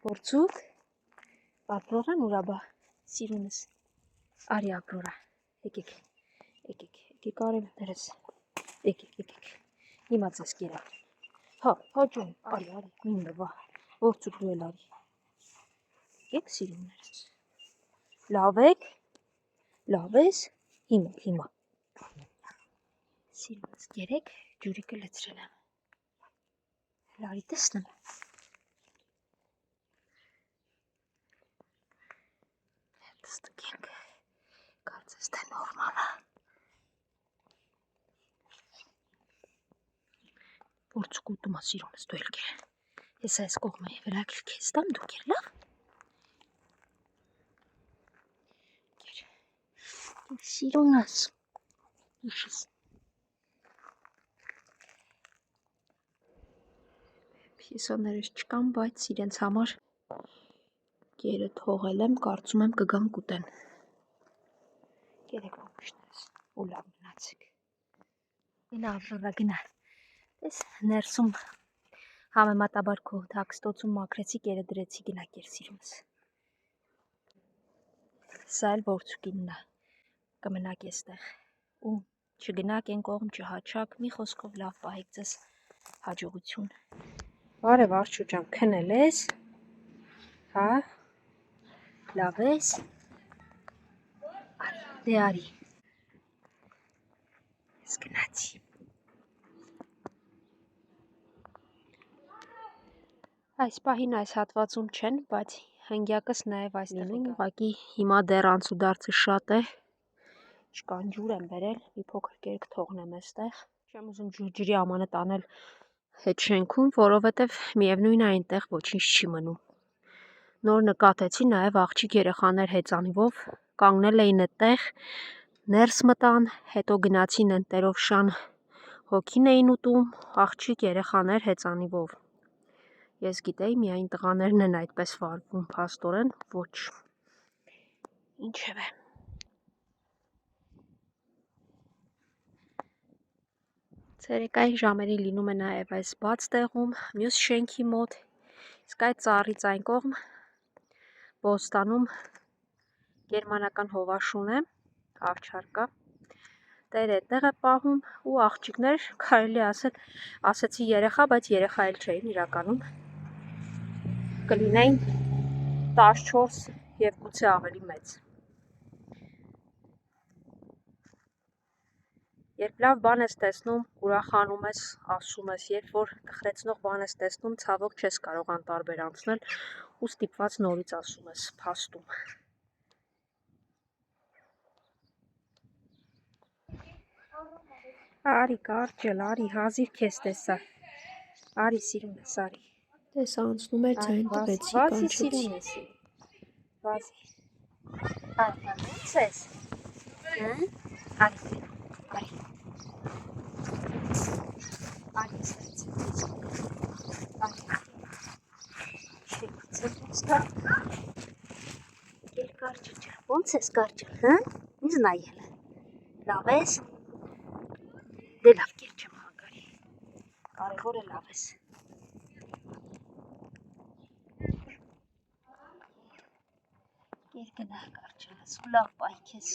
Փորձուկ, ապրորան ուրաբա, սիրունս, արի ապրորա, եկեք արեմ դրես, եկեք, հիմա ձեզ կերա, հա ջուն, արի, մին նվա, փորձուկ դու էլ արի, եկեք սիրուններս, լավ ես, հիմա, սիրունս կերեք, ջուրիկը լցրել եմ, լարի տեսնեմ, Ստկենք, կարծես թե նորմալ է, փորձուկ ուտում է սիրունս դու էլ կեր, ես այս կողմը վրակել քեզ տամ դու կեր, լավ, կեր, սիրունս, իշիս, պիսոներս չկան, բայց իրենց համար կերը թողել եմ, կարծում եմ կգան կուտեն, կերեք մոմուշներս, ու լավ մնացեք, գնա ապրորա գնա, ես ներսում համեմատաբար քո թաքստոցում մաքրեցի կերը դրեցի գնա կեր սիրունս, սա էլ փորձուկինն է, կմնաք եստեղ, ու չգնաք են կողմ չհաչակ, մի խոսքով լավ պահեք ձեզ հաջողություն, բարև Արչու ջան, քնել ես, հա, լավ ես, դե արի, ես գնացի, այս պահին այս հատվածում չեն, բայց հնգյակս նաև այստեղ են, ուղղակի հիմա դեռ անցուդարձը շատ է, չկան ջուր եմ բերել, մի փոքր կերկ թողնեմ այստեղ, չեմ ուզում ջրի ամանդ անել հետ շենքում, որովհետև միևնույն է այնտեղ ոչինչ չի մնում, նոր նկատեցի նաև աղջիկ երեխաներ հեծանիվով, կանգնել էին այդտեղ, ներս մտան, հետո գնացին ընտերով շան հոգին էին ուտում, աղջիկ երեխաներ հեծանիվով, ես գիտեի միայն տղաներն են այդպես վարվում, փաստորեն ոչ, ինչև է, ցերեկային ժամերին լինում է նաև այս բաց տեղում, մյուս շենքի մոտ, իսկ այդ ծառից այն կողմ Բոստանում գերմանական հովաշուն է, ավչարկա, տերը այդտեղ է պահում ու աղջիկներ, կարելի ասել, ասեցի երեխա, բայց երեխա էլ չէին իրականում, կլինեին 14 և գուցե ավելի մեծ, երբ լավ բան ես տեսնում, ուրախանում ես, ասում ես, երբ որ տխրեցնող բան ես տեսնում, ցավոք չես կարող անտարբեր անցնել ու ստիպված նորից ասում ես, փաստում, արի կարճել, արի հազիվ քեզ տեսա, արի սիրունս, արի, Տես անցնում էր ձայն տվեցի, վազի կանչեցի, սիրունս, վազի, արի, ոնց ես, արի, արի ստեղծ, արի, ոնց ես կարճել, ինձ նայել է, լավ ես, դե լավ կեր չեմ հանգարի, կարևորը լավ ես, կեր գնա կարճելս ու լավ պահի քեզ,